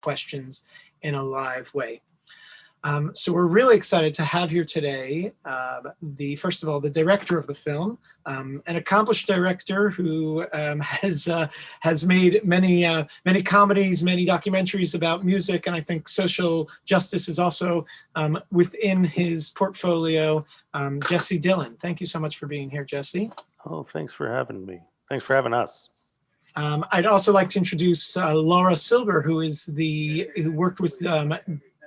questions in a live way. So we're really excited to have here today, first of all, the director of the film, an accomplished director who has made many comedies, many documentaries about music, and I think social justice is also within his portfolio. Jesse Dillon, thank you so much for being here, Jesse. Oh, thanks for having me. Thanks for having us. I'd also like to introduce Laura Silver, who worked with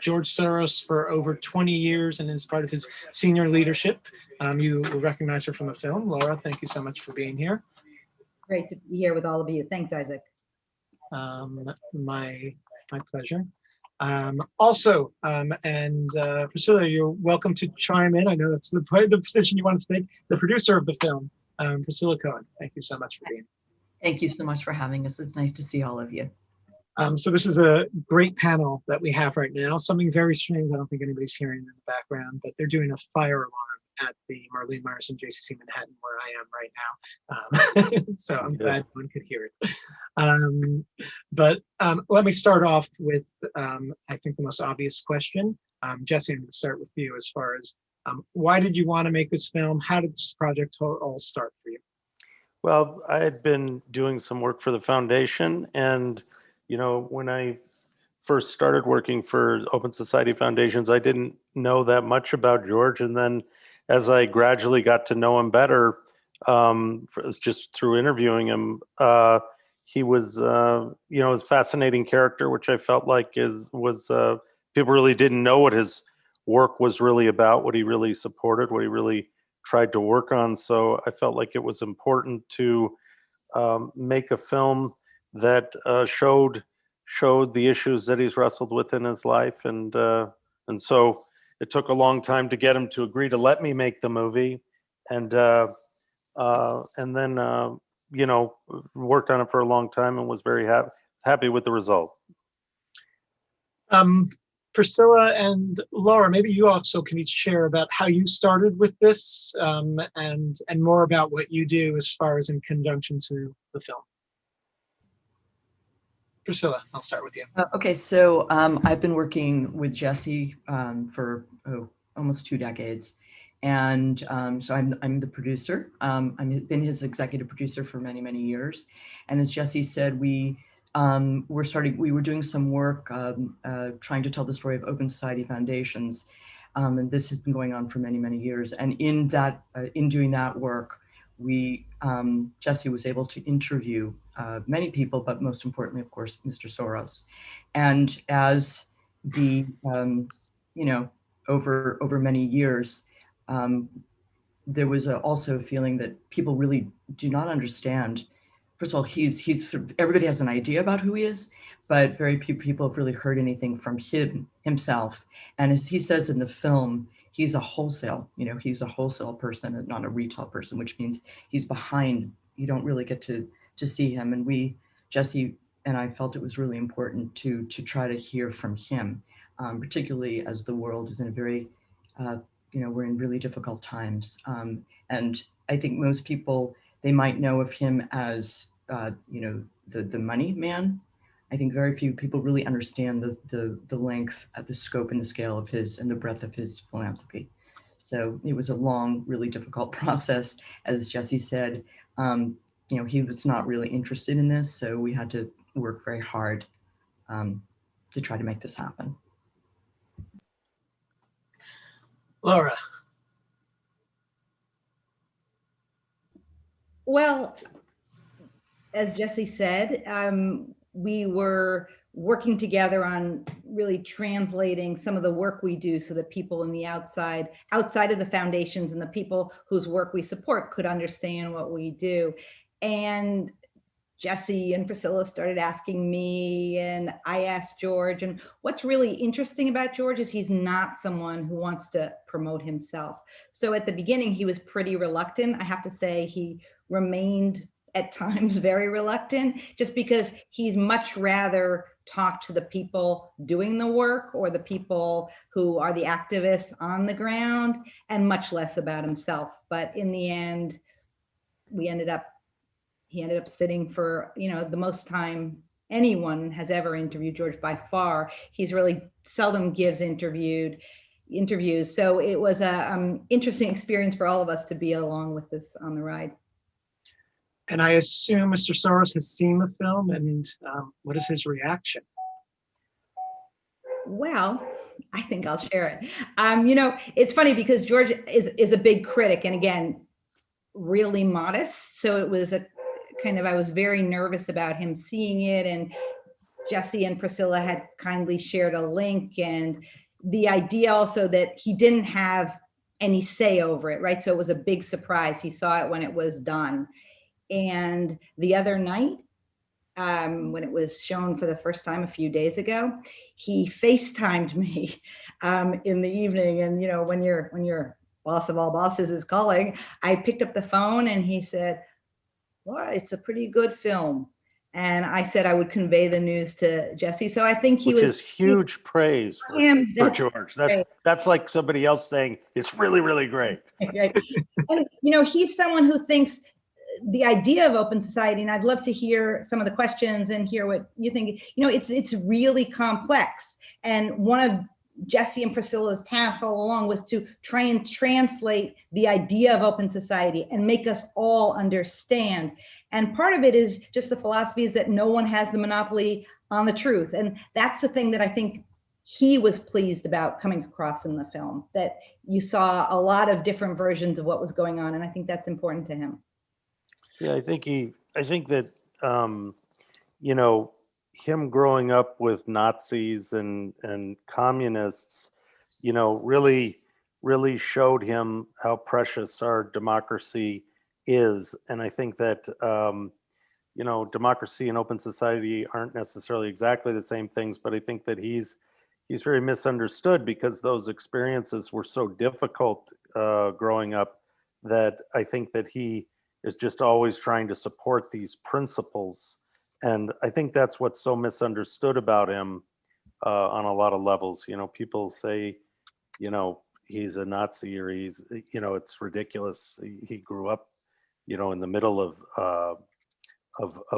George Soros for over 20 years and is part of his senior leadership. You will recognize her from the film. Laura, thank you so much for being here. Great to be here with all of you. Thanks, Isaac. My pleasure. Also, Priscilla, you're welcome to chime in. I know that's the position you want to take. The producer of the film, Priscilla Cohen. Thank you so much for being here. Thank you so much for having us. It's nice to see all of you. So this is a great panel that we have right now. Something very strange. I don't think anybody's hearing in the background, but they're doing a fire alarm at the Marlene Myerson JCC Manhattan, where I am right now. So I'm glad one could hear it. But let me start off with, I think, the most obvious question. Jesse, I'm going to start with you as far as why did you want to make this film? How did this project all start for you? Well, I had been doing some work for the foundation, and you know, when I first started working for Open Society Foundations, I didn't know that much about George. And then as I gradually got to know him better, just through interviewing him, he was, you know, a fascinating character, which I felt like people really didn't know what his work was really about, what he really supported, what he really tried to work on. So I felt like it was important to make a film that showed the issues that he's wrestled with in his life, and so it took a long time to get him to agree to let me make the movie, and then you know, worked on it for a long time and was very happy with the result. Priscilla and Laura, maybe you also can each share about how you started with this, and more about what you do as far as in conjunction to the film. Priscilla, I'll start with you. Okay, so I've been working with Jesse for almost 2 decades, and so I'm the producer. I've been his executive producer for many, many years, and as Jesse said, we were doing some work trying to tell the story of Open Society Foundations, and this has been going on for many, many years. And in doing that work, Jesse was able to interview many people, but most importantly, of course, Mr. Soros. And as you know, over many years, there was also a feeling that people really do not understand. First of all, he's sort of, everybody has an idea about who he is, but very few people have really heard anything from himself. And as he says in the film, he's a wholesale person and not a retail person, which means he's behind. You don't really get to see him. And Jesse and I felt it was really important to try to hear from him, particularly as the world is in a very, we're in really difficult times. And I think most people, they might know of him as, the money man. I think very few people really understand the length, the scope and the scale of his and the breadth of his philanthropy. So it was a long, really difficult process. As Jesse said, he was not really interested in this, so we had to work very hard to try to make this happen. Laura. Well, as Jesse said, we were working together on really translating some of the work we do so that people in the outside of the foundations and the people whose work we support could understand what we do. And Jesse and Priscilla started asking me, and I asked George. And what's really interesting about George is he's not someone who wants to promote himself. So at the beginning, he was pretty reluctant. I have to say he remained at times very reluctant, just because he's much rather talk to the people doing the work or the people who are the activists on the ground, and much less about himself. But in the end, he ended up sitting for the most time anyone has ever interviewed George by far. He's really seldom gives interviews. So it was a interesting experience for all of us to be along with this on the ride. And I assume Mr. Soros has seen the film, and what is his reaction? Well, I think I'll share it. It's funny because George is a big critic, and again, really modest. So it was I was very nervous about him seeing it, and Jesse and Priscilla had kindly shared a link, and the idea also that he didn't have any say over it, right? So it was a big surprise. He saw it when it was done. And the other night, when it was shown for the first time a few days ago, he FaceTimed me in the evening. And when your boss of all bosses is calling, I picked up the phone and he said, "Laura, it's a pretty good film." And I said I would convey the news to Jesse. So I think Which is huge praise for George. That's like somebody else saying it's really, really great. Right. And he's someone who thinks the idea of open society, and I'd love to hear some of the questions and hear what you think. It's really complex. And one of Jesse and Priscilla's tasks all along was to try and translate the idea of open society and make us all understand. And part of it is just the philosophy is that no one has the monopoly on the truth. And that's the thing that I think he was pleased about coming across in the film, that you saw a lot of different versions of what was going on. And I think that's important to him. Yeah, I think that, him growing up with Nazis and communists, really showed him how precious our democracy is. And I think that, democracy and open society aren't necessarily exactly the same things, but I think that he's very misunderstood because those experiences were so difficult growing up, that I think that he is just always trying to support these principles. And I think that's what's so misunderstood about him on a lot of levels. People say, he's a Nazi, or it's ridiculous. He grew up, in the middle of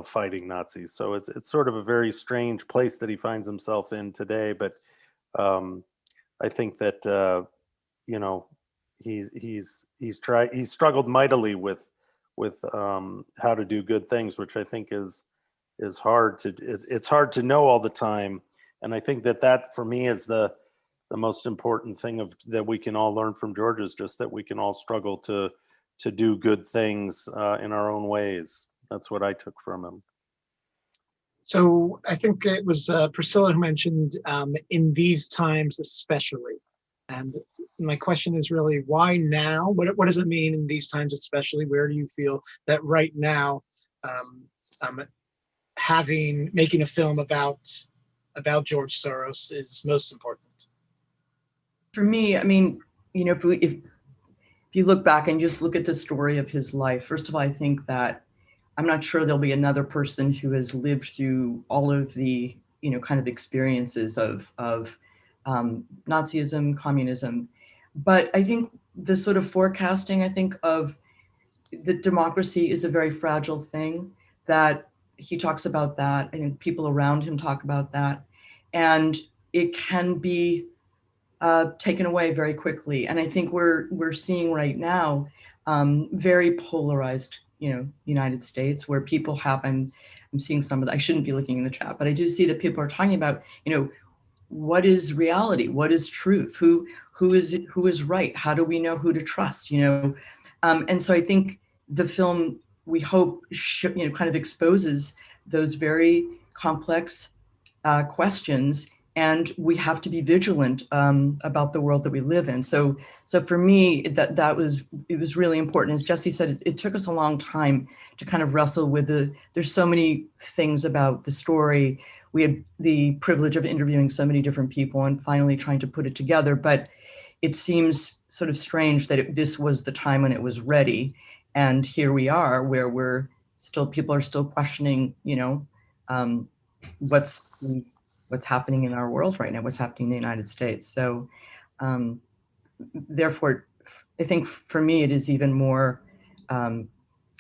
fighting Nazis. So it's sort of a very strange place that he finds himself in today. But I think that, he's struggled mightily with how to do good things, which I think is hard to, it's hard to know all the time. And I think that for me is the most important thing that we can all learn from George, is just that we can all struggle to do good things in our own ways. That's what I took from him. So I think it was Priscilla who mentioned in these times especially. And my question is really, why now? What does it mean in these times especially? Where do you feel that right now making a film about George Soros is most important? For me, I mean, if you look back and just look at the story of his life, first of all, I think that I'm not sure there'll be another person who has lived through all of the, kind of experiences of Nazism, communism. But I think the sort of forecasting, of the democracy is a very fragile thing, that he talks about that. I think people around him talk about that. And it can be taken away very quickly. And I think we're seeing right now very polarized, United States, where people I'm seeing some of that. I shouldn't be looking in the chat, but I do see that people are talking about, what is reality? What is truth? Who is right? How do we know who to trust? And so I think the film, we hope, kind of exposes those very complex questions, and we have to be vigilant about the world that we live in. So for me, it was really important. As Jesse said, it took us a long time to kind of wrestle with there's so many things about the story. We had the privilege of interviewing so many different people and finally trying to put it together. But it seems sort of strange that this was the time when it was ready. And here we are, where people are still questioning, what's happening in our world right now, what's happening in the United States. So therefore, I think for me, it is even more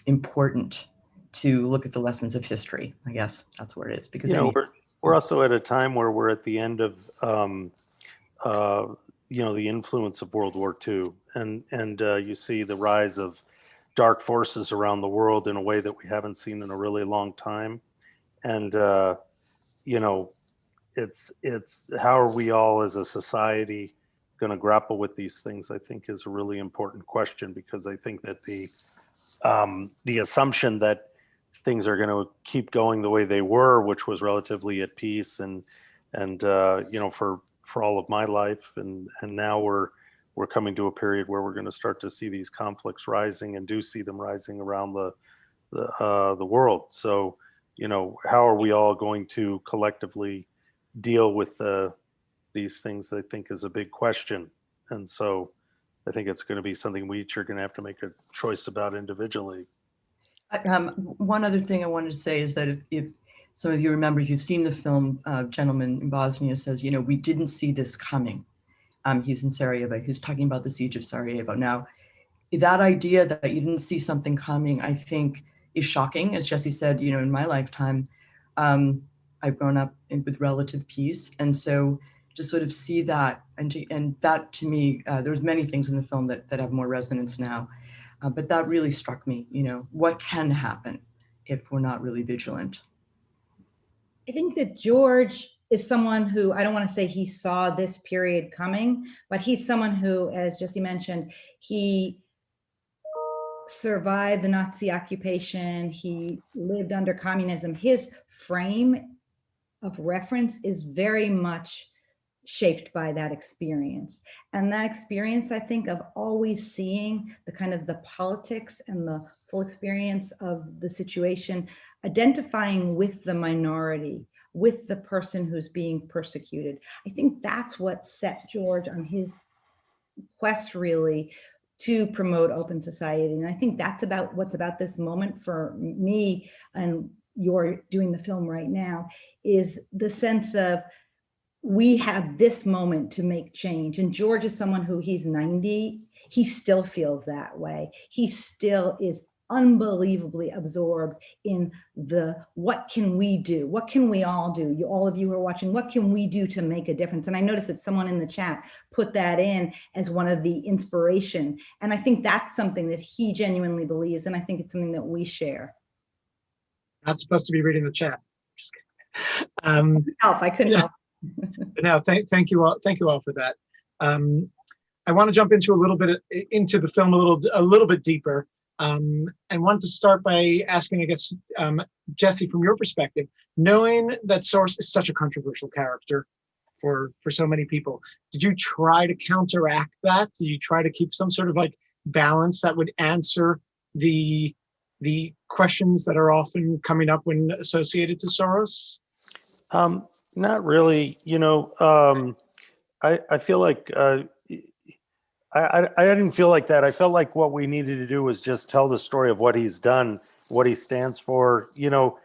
important to look at the lessons of history. I guess that's where it is. Because You know, we're also at a time where we're at the end of you know, the influence of World War II, and you see the rise of dark forces around the world in a way that we haven't seen in a really long time. And you know, it's how are we all as a society going to grapple with these things, I think, is a really important question, because I think that the assumption that things are going to keep going the way they were, which was relatively at peace, and you know, for all of my life, and now we're coming to a period where we're going to start to see these conflicts rising, and do see them rising around the world. So, you know, how are we all going to collectively deal with these things, I think, is a big question. And so I think it's going to be something we each are going to have to make a choice about individually. One other thing I wanted to say is that if some of you remember, if you've seen the film, Gentleman in Bosnia says, you know, we didn't see this coming. He's in Sarajevo. He's talking about the siege of Sarajevo. Now, that idea that you didn't see something coming, I think, is shocking. As Jesse said, you know, in my lifetime, I've grown up with relative peace, and so to sort of see that, and that to me, there's many things in the film that have more resonance now, but that really struck me. You know, what can happen if we're not really vigilant? I think that George is someone who, I don't want to say he saw this period coming, but he's someone who, as Jesse mentioned, he survived the Nazi occupation. He lived under communism. His frame of reference is very much shaped by that experience. And that experience, I think, of always seeing the kind of the politics and the full experience of the situation, identifying with the minority, with the person who's being persecuted. I think that's what set George on his quest, really, to promote open society. And I think that's about what's about this moment for me, and you're doing the film right now, is the sense of we have this moment to make change. And George is someone who, he's 90, he still feels that way. He still is unbelievably absorbed in the, what can we do? What can we all do? You, all of you who are watching, what can we do to make a difference? And I noticed that someone in the chat put that in as one of the inspiration. And I think that's something that he genuinely believes. And I think it's something that we share. Not supposed to be reading the chat. Just kidding. I couldn't help. No, thank you all for that. I want to jump into a little bit into the film a little bit deeper, and wanted to start by asking, I guess, Jesse, from your perspective, knowing that Soros is such a controversial character for so many people, did you try to counteract that? Did you try to keep some sort of like balance that would answer the questions that are often coming up when associated to Soros? Not really. You know, I feel like I didn't feel like that. I felt like what we needed to do was just tell the story of what he's done, what he stands for. You know,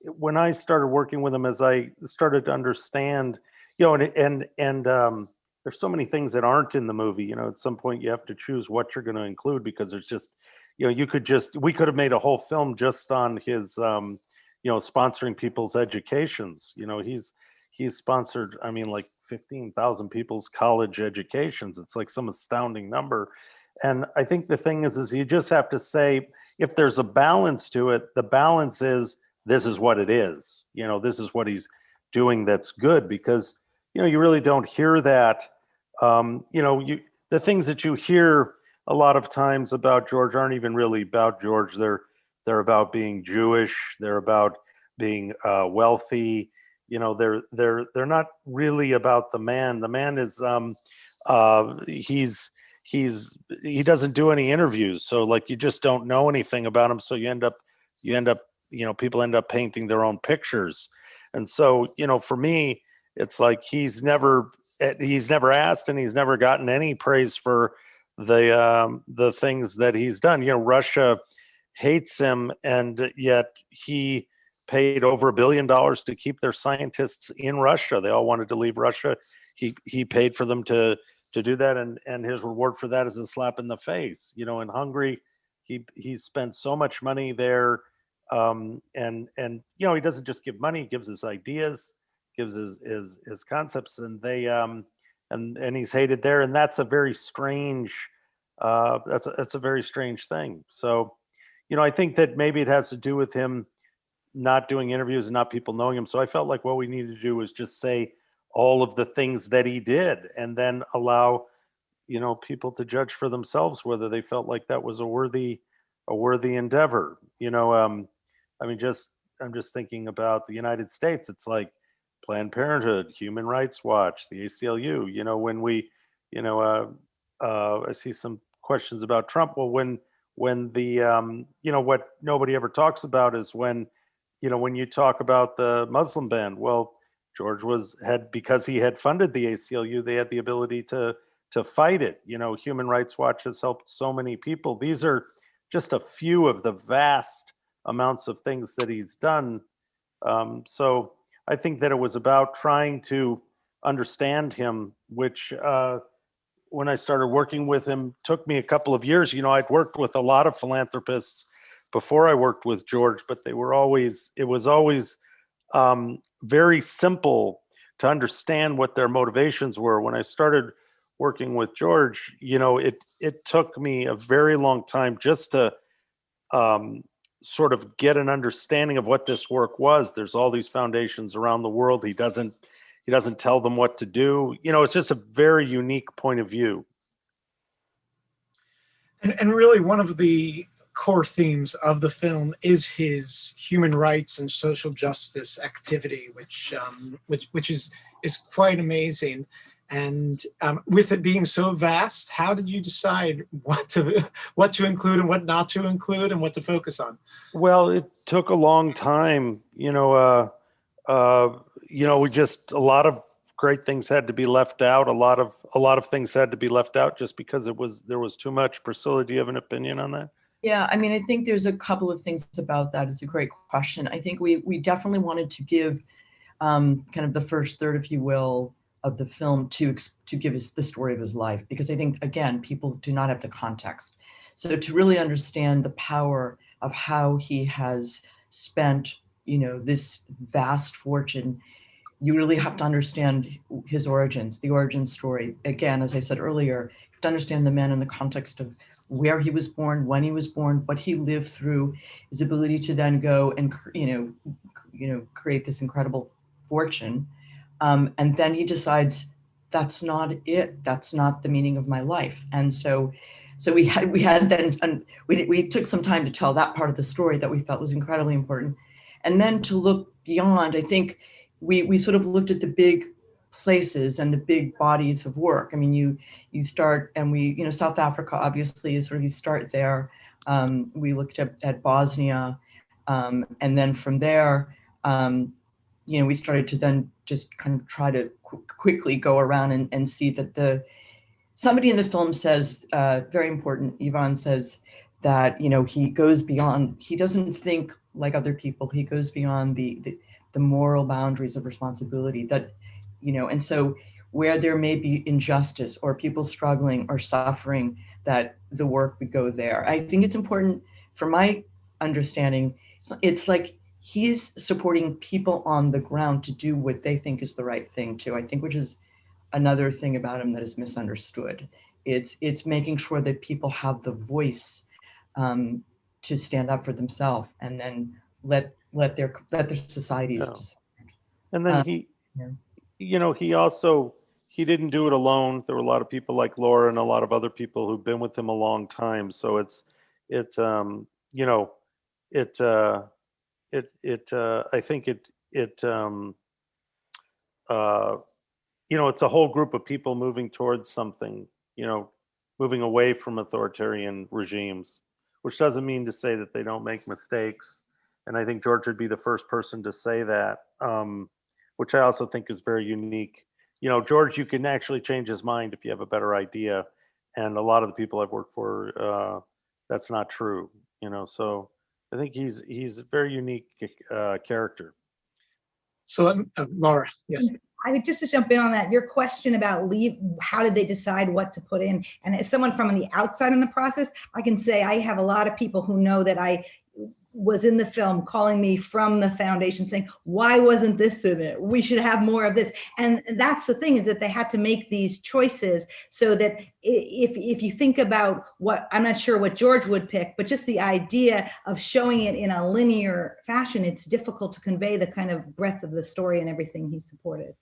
when I started working with him, as I started to understand, you know, and there's so many things that aren't in the movie. You know, at some point you have to choose what you're going to include, because there's just, you know, we could have made a whole film just on his, you know, sponsoring people's educations. You know, he's sponsored, I mean, like 15,000 people's college educations. It's like some astounding number. And I think the thing is you just have to say, if there's a balance to it, the balance is, this is what it is. You know, this is what he's doing that's good, because, you know, you really don't hear that. You know, the things that you hear a lot of times about George aren't even really about George. They're about being Jewish. They're about being wealthy. You know, they're not really about the man. The man is he doesn't do any interviews, so like you just don't know anything about him. So you end up you know, people end up painting their own pictures. And so, you know, for me, it's like he's never asked, and he's never gotten any praise for the things that he's done. You know, Russia hates him, and yet he paid over $1 billion to keep their scientists in Russia. They all wanted to leave Russia. He paid for them to do that, and his reward for that is a slap in the face. You know, in Hungary, he spent so much money there And you know, he doesn't just give money; he gives his ideas, gives his concepts, and they and he's hated there, and that's a very strange that's a very strange thing. So, you know, I think that maybe it has to do with him not doing interviews and not people knowing him. So I felt like what we needed to do was just say all of the things that he did, and then allow, you know, people to judge for themselves whether they felt like that was a worthy endeavor. You know, I mean, I'm just thinking about the United States. It's like Planned Parenthood, Human Rights Watch, the ACLU. You know, when we, you know, I see some questions about Trump. Well, when the you know, what nobody ever talks about is when, you know, when you talk about the Muslim ban. Well, George had, because he had funded the ACLU, they had the ability to fight it. You know, Human Rights Watch has helped so many people. These are just a few of the vast amounts of things that he's done. So I think that it was about trying to understand him, which when I started working with him took me a couple of years. You know, I'd worked with a lot of philanthropists before I worked with George, but it was always very simple to understand what their motivations were. When I started working with George, you know, it took me a very long time just to sort of get an understanding of what this work was. There's all these foundations around the world. He doesn't tell them what to do. You know, it's just a very unique point of view. And really, one of the core themes of the film is his human rights and social justice activity, which is quite amazing. And with it being so vast, how did you decide what to include and what not to include and what to focus on? Well, it took a long time. You know, we just, a lot of great things had to be left out. A lot of things had to be left out just because there was too much. Priscilla, do you have an opinion on that? Yeah, I mean, I think there's a couple of things about that. It's a great question. I think we definitely wanted to give kind of the first third, if you will, of the film to give us the story of his life, because I think, again, people do not have the context. So to really understand the power of how he has spent, you know, this vast fortune, you really have to understand his origins, the origin story. Again, as I said earlier, you have to understand the man in the context of where he was born, when he was born, what he lived through, his ability to then go and create this incredible fortune, and then he decides that's not it. That's not the meaning of my life. And so we took some time to tell that part of the story that we felt was incredibly important, and then to look beyond. I think we sort of looked at the big places and the big bodies of work. I mean, you start, and South Africa obviously is sort of, you start there. We looked at Bosnia, and then from there, we started to then just kind of try to quickly go around and see that somebody in the film says, very important, Yvonne says that, he goes beyond, he doesn't think like other people, he goes beyond the moral boundaries of responsibility that, and so where there may be injustice or people struggling or suffering, that the work would go there. I think it's important, for my understanding, it's like he's supporting people on the ground to do what they think is the right thing too, I think, which is another thing about him that is misunderstood. It's making sure that people have the voice to stand up for themselves, and then let their societies decide. And then he didn't do it alone. There were a lot of people like Laura and a lot of other people who've been with him a long time. So I think it's a whole group of people moving towards something, moving away from authoritarian regimes, which doesn't mean to say that they don't make mistakes. And I think George would be the first person to say that, which I also think is very unique. George, you can actually change his mind if you have a better idea. And a lot of the people I've worked for, that's not true. So I think he's a very unique character. So Laura, yes. I think, just to jump in on that, your question about how did they decide what to put in? And as someone from the outside in the process, I can say I have a lot of people who know that I was in the film calling me from the foundation saying, why wasn't this in it? We should have more of this. And that's the thing, is that they had to make these choices so that if you think about what, I'm not sure what George would pick, but just the idea of showing it in a linear fashion, it's difficult to convey the kind of breadth of the story and everything he supported.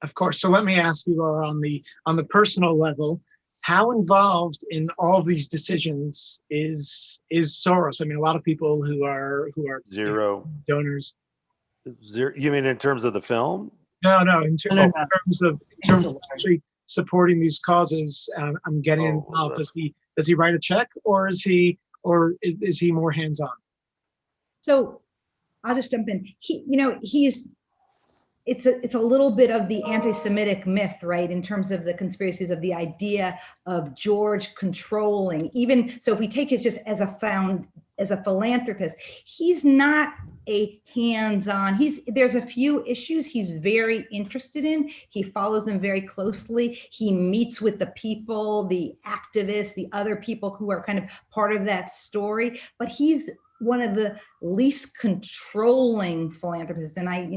Of course. So let me ask you, Laura, on the personal level, how involved in all of these decisions is Soros? I mean, a lot of people who are Zero. donors. Zero. You mean in terms of the film? No, in No, no, terms no. of actually supporting these causes. I'm getting Oh, involved. that's- Does he write a check, or is he more hands-on? So I'll just jump in. It's a little bit of the anti-Semitic myth, right? In terms of the conspiracies of the idea of George controlling, even so if we take it just as a philanthropist, he's not a hands-on, there's a few issues he's very interested in. He follows them very closely. He meets with the people, the activists, the other people who are kind of part of that story, but he's one of the least controlling philanthropists. And I,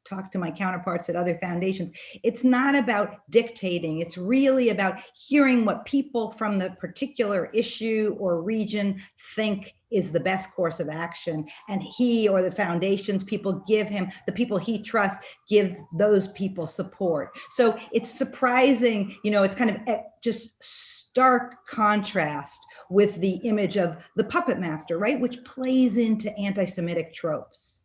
talk to my counterparts at other foundations. It's not about dictating. It's really about hearing what people from the particular issue or region think is the best course of action. And he or the foundation's people give him, the people he trusts, give those people support. So it's surprising, it's kind of just stark contrast with the image of the puppet master, right? Which plays into anti-Semitic tropes.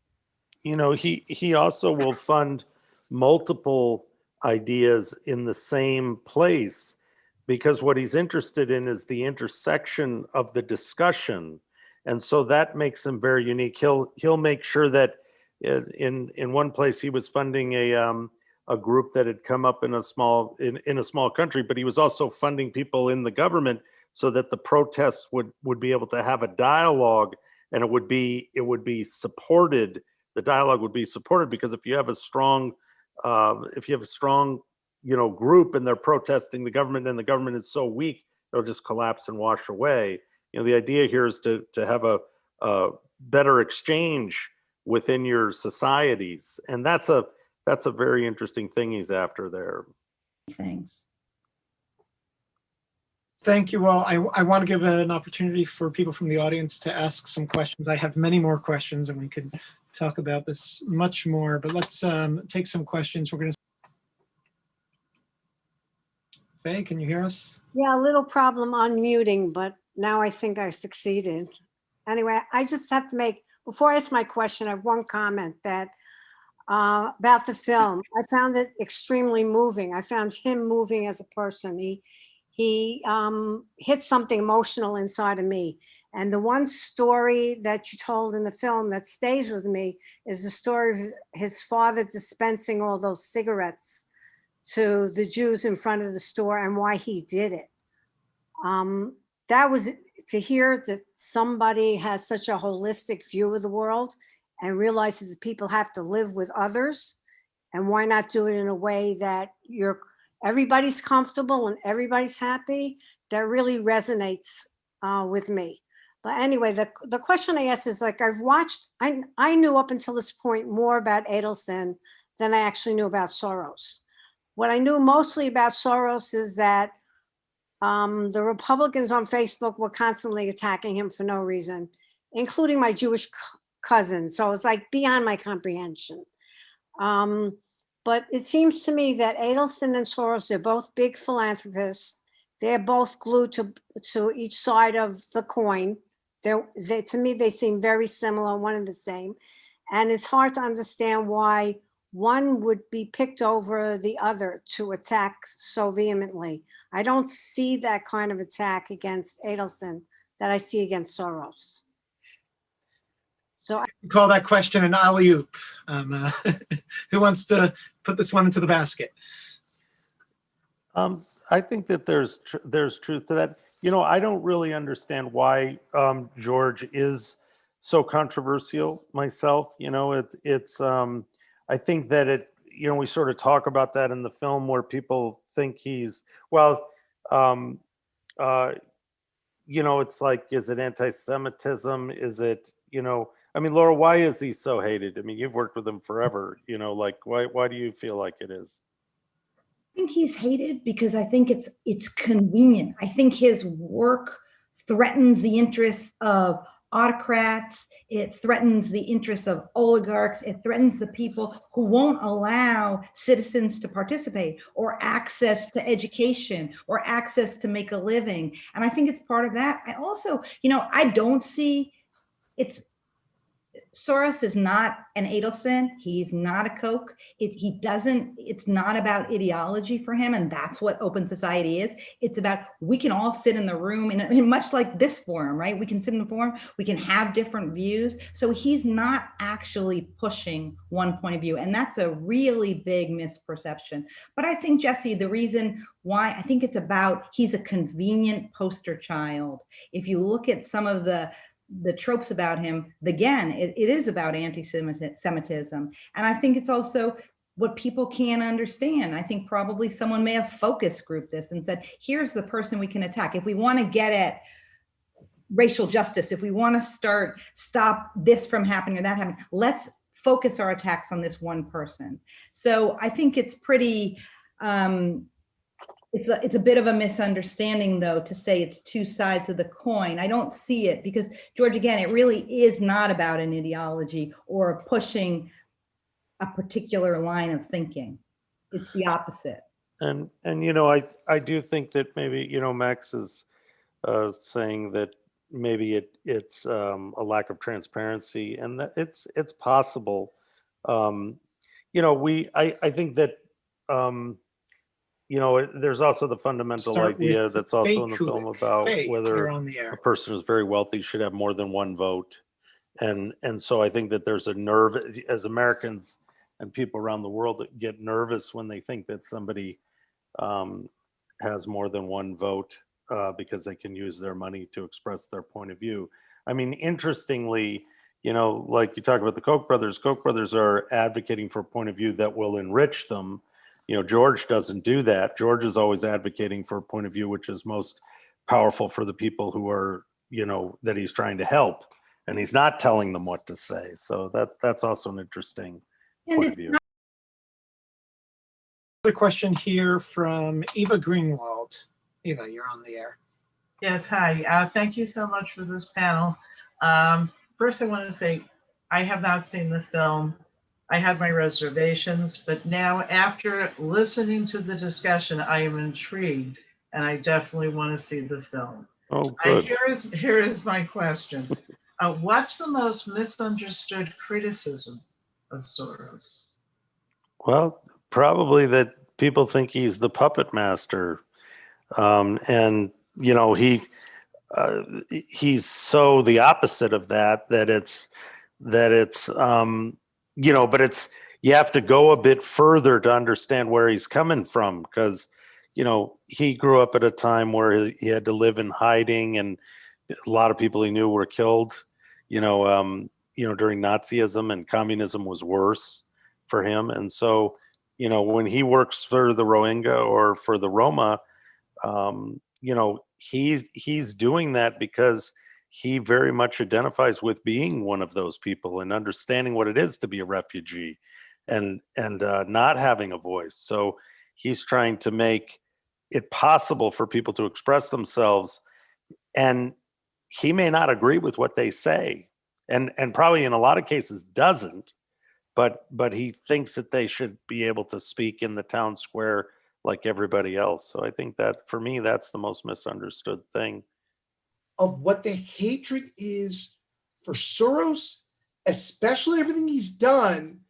He also will fund multiple ideas in the same place, because what he's interested in is the intersection of the discussion. And so that makes him very unique. He'll make sure that in one place he was funding a group that had come up in a small country, but he was also funding people in the government so that the protests would be able to have a dialogue, and it would be supported. The dialogue would be supported, because if you have a strong group and they're protesting the government and the government is so weak, it'll just collapse and wash away. The idea here is to have a better exchange within your societies, and that's a very interesting thing he's after there. Thanks. Thank you all. I want to give an opportunity for people from the audience to ask some questions. I have many more questions, and we could talk about this much more, but let's take some questions. We're going to. Faye, can you hear us? Yeah, a little problem unmuting, but now I think I succeeded. Anyway, I just have to make, before I ask my question, I have one comment that about the film. I found it extremely moving. I found him moving as a person. He hit something emotional inside of me. And the one story that you told in the film that stays with me is the story of his father dispensing all those cigarettes to the Jews in front of the store, and why he did it. That was, to hear that somebody has such a holistic view of the world and realizes that people have to live with others, and why not do it in a way that everybody's comfortable and everybody's happy. That really resonates with me. But anyway, the question I asked is, like, I've watched, I knew up until this point more about Adelson than I actually knew about Soros. What I knew mostly about Soros is that the Republicans on Facebook were constantly attacking him for no reason, including my Jewish cousin. So it was like beyond my comprehension. But it seems to me that Adelson and Soros, they're both big philanthropists. They're both glued to each side of the coin. To me, they seem very similar, one and the same. And it's hard to understand why one would be picked over the other to attack so vehemently. I don't see that kind of attack against Adelson that I see against Soros. So Call that question an alley-oop. Who wants to put this one into the basket? I think that there's truth to that. I don't really understand why George is so controversial myself. I think that we sort of talk about that in the film, where people think he's, it's like, is it anti-Semitism? Is it you know, I mean, Laura, why is he so hated? I mean, you've worked with him forever, you know, like why do you feel like it is? I think he's hated because I think it's convenient. I think his work threatens the interests of autocrats. It threatens the interests of oligarchs. It threatens the people who won't allow citizens to participate or access to education or access to make a living. And I think it's part of that. I also, I don't see it's Soros is not an Adelson. He's not a Koch. It's not about ideology for him. And that's what open society is. It's about, we can all sit in the room in much like this forum, right? We can sit in the forum, we can have different views. So he's not actually pushing one point of view. And that's a really big misperception. But I think, Jesse, the reason why I think it's about, he's a convenient poster child. If you look at some of the tropes about him, again, it is about anti-Semitism. And I think it's also what people can't understand. I think probably someone may have focus grouped this and said, here's the person we can attack. If we want to get at racial justice, if we want to stop this from happening or that happening, let's focus our attacks on this one person. So I think it's pretty, it's a bit of a misunderstanding, though, to say it's two sides of the coin. I don't see it because, George, again, it really is not about an ideology or pushing a particular line of thinking. It's the opposite. And I do think that maybe, Max is saying that maybe it's a lack of transparency, and that it's possible. I think that there's also the fundamental Start idea with that's also in the fake film Kulik. about Fake, whether you're on the air. a person who's very wealthy should have more than one vote. And so I think that there's a nerve, as Americans and people around the world that get nervous when they think that somebody has more than one vote because they can use their money to express their point of view. I mean, interestingly, like you talk about the Koch brothers are advocating for a point of view that will enrich them. George doesn't do that. George is always advocating for a point of view which is most powerful for the people who are, that he's trying to help. And he's not telling them what to say. So that's also an interesting point of view. Another question here from Eva Greenwald. Eva, you're on the air. Yes, hi. Thank you so much for this panel. First, I want to say I have not seen the film. I had my reservations, but now after listening to the discussion, I am intrigued and I definitely want to see the film. Oh, good. Here is my question. What's the most misunderstood criticism of Soros? Well, probably that people think he's the puppet master. And, he's so the opposite of that it's but you have to go a bit further to understand where he's coming from, because he grew up at a time where he had to live in hiding, and a lot of people he knew were killed during Nazism, and communism was worse for him. And so when he works for the Rohingya or for the Roma, he's doing that because he very much identifies with being one of those people and understanding what it is to be a refugee and not having a voice. So he's trying to make it possible for people to express themselves, and he may not agree with what they say, and probably in a lot of cases doesn't, but he thinks that they should be able to speak in the town square like everybody else. So I think that for me, that's the most misunderstood thing. Of what the hatred is for Soros, especially everything he's done,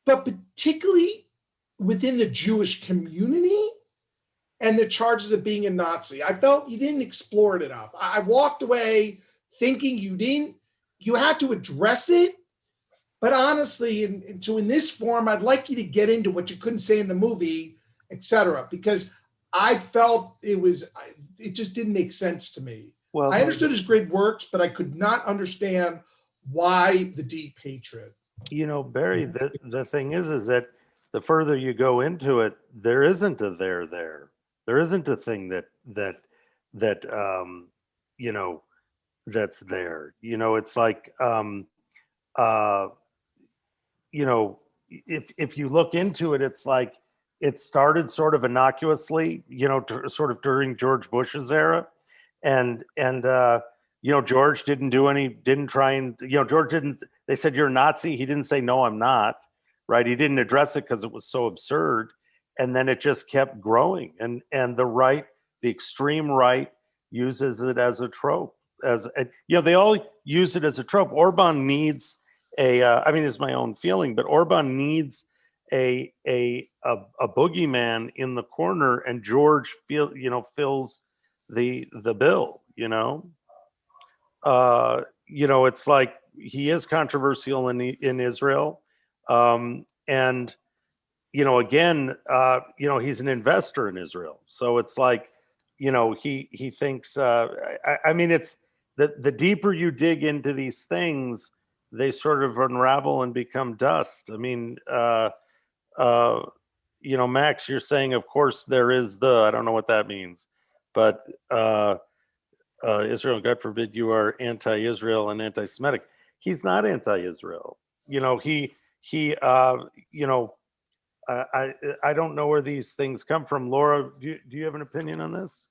but particularly within the Jewish community and the charges of being a Nazi. I felt you didn't explore it enough. I walked away thinking you had to address it. But honestly, in this form, I'd like you to get into what you couldn't say in the movie, etc., because I felt it just didn't make sense to me. Well, I understood his great works, but I could not understand why the deep hatred. Barry, the thing is that the further you go into it, there isn't a there isn't a thing that that's there. It's like, if you look into it, it's like it started sort of innocuously, sort of during George Bush's era, and George didn't try and, George didn't. They said you're a Nazi. He didn't say no, I'm not. Right? He didn't address it because it was so absurd, and then it just kept growing, and the extreme right uses it as a trope. They all use it as a trope. Orban needs I mean, it's my own feeling, but Orban needs a boogeyman in the corner, and George fills the bill. It's like he is controversial in Israel, and again, he's an investor in Israel, so it's like, he thinks. I mean, it's the deeper you dig into these things, they sort of unravel and become dust. I mean, Max, you're saying, of course there is I don't know what that means, but Israel, God forbid you are anti-Israel and anti-Semitic. He's not anti-Israel. I don't know where these things come from. Laura, do you have an opinion on this?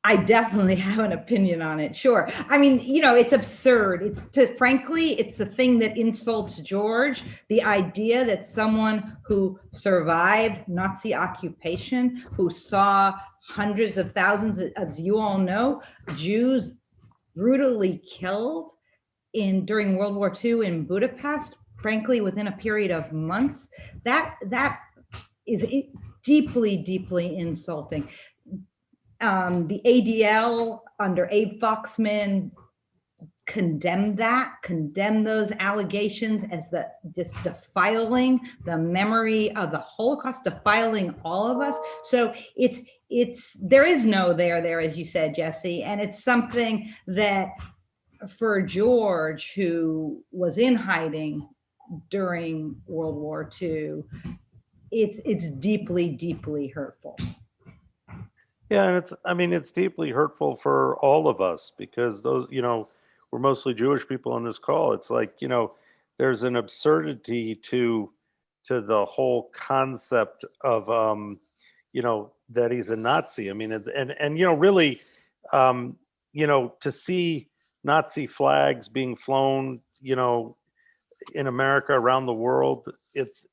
I definitely have an opinion on it. Sure. I mean, it's absurd. Frankly, it's the thing that insults George. The idea that someone who survived Nazi occupation, who saw hundreds of thousands, as you all know, Jews brutally killed during World War II in Budapest, frankly, within a period of months, that is deeply, deeply insulting. The ADL under Abe Foxman condemned those allegations as this defiling the memory of the Holocaust, defiling all of us. So there is no there, as you said, Jesse, and it's something that for George, who was in hiding during World War II, it's deeply, deeply hurtful. Yeah, and it's deeply hurtful for all of us, because those, we're mostly Jewish people on this call. It's like, there's an absurdity to the whole concept of, that he's a Nazi. I mean, and really, to see Nazi flags being flown, in America, around the world, it's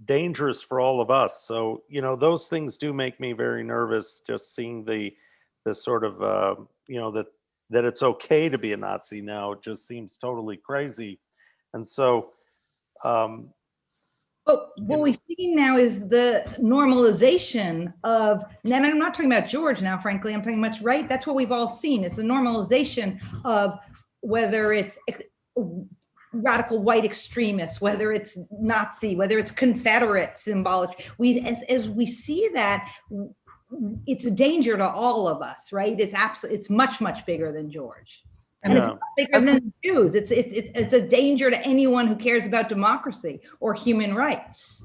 dangerous for all of us. So, those things do make me very nervous, just seeing the sort of, that it's okay to be a Nazi now. It just seems totally crazy. And so, but what we see now is the normalization of, and I'm not talking about George now, frankly, I'm talking much, right? That's what we've all seen. It's the normalization of whether it's radical white extremists, whether it's Nazi, whether it's Confederate symbolic. As we see that, it's a danger to all of us, right? It's much, much bigger than George. And it's bigger than Jews. It's a danger to anyone who cares about democracy or human rights.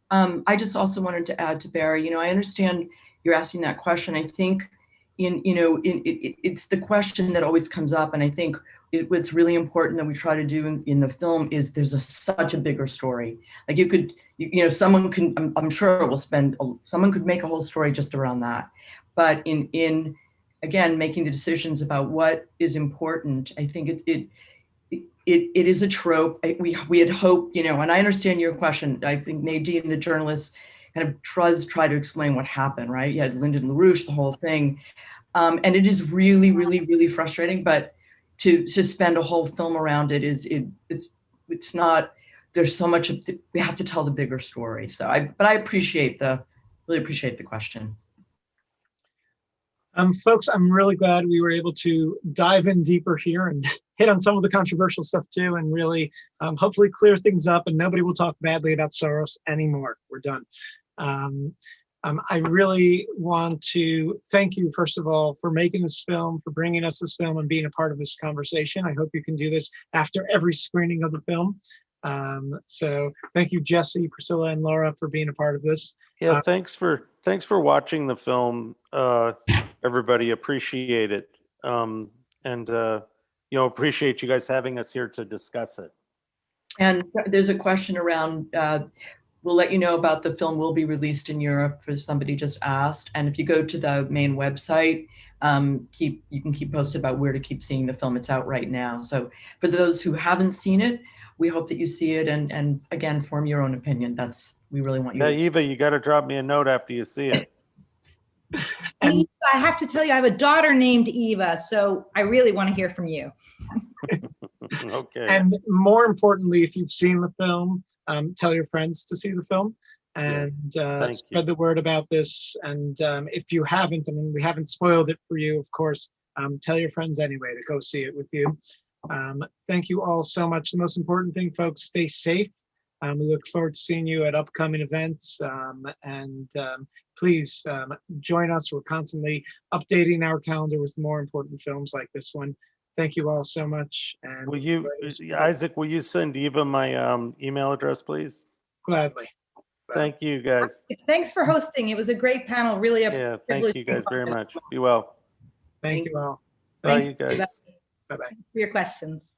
I just also wanted to add to Barry, I understand you're asking that question. I think it's the question that always comes up. And I think what's really important that we try to do in the film is there's such a bigger story. Like someone can, I'm sure someone could make a whole story just around that. But in again, making the decisions about what is important, I think it is a trope. We had hoped, and I understand your question. I think Nadine, the journalist, kind of try to explain what happened, right? You had Lyndon LaRouche, the whole thing. And it is really, really, really frustrating, but to spend a whole film around it it's not, there's so much, we have to tell the bigger story. So I really appreciate the question. Folks, I'm really glad we were able to dive in deeper here and hit on some of the controversial stuff too, and really hopefully clear things up, and nobody will talk badly about Soros anymore. We're done. I really want to thank you, first of all, for making this film, for bringing us this film and being a part of this conversation. I hope you can do this after every screening of the film. So thank you, Jesse, Priscilla, and Laura for being a part of this. Yeah, thanks for watching the film, everybody. Appreciate it, and appreciate you guys having us here to discuss it. And there's a question around, we'll let you know about the film will be released in Europe, for somebody just asked. And if you go to the main website, you can keep posted about where to keep seeing the film. It's out right now. So for those who haven't seen it, we hope that you see it and again, form your own opinion. We really want you Yeah, to. Eva, you got to drop me a note after you see it. And Eva, I have to tell you, I have a daughter named Eva, so I really want to hear from you. Okay. And more importantly, if you've seen the film, tell your friends to see the film and Thank spread you. the word about this. And if you haven't, I mean, we haven't spoiled it for you, of course. Tell your friends anyway to go see it with you. Thank you all so much. The most important thing, folks, stay safe. We look forward to seeing you at upcoming events. Please join us. We're constantly updating our calendar with more important films like this one. Thank you all so much. And Will you, Isaac, will you send Eva my email address, please? Gladly. Thank you, guys. Thanks for hosting. It was a great panel. Really a Yeah, privilege thank you guys to be very part of much. Be well. Thank you all. Bye, Thanks, you guys. Bye-bye. for your questions.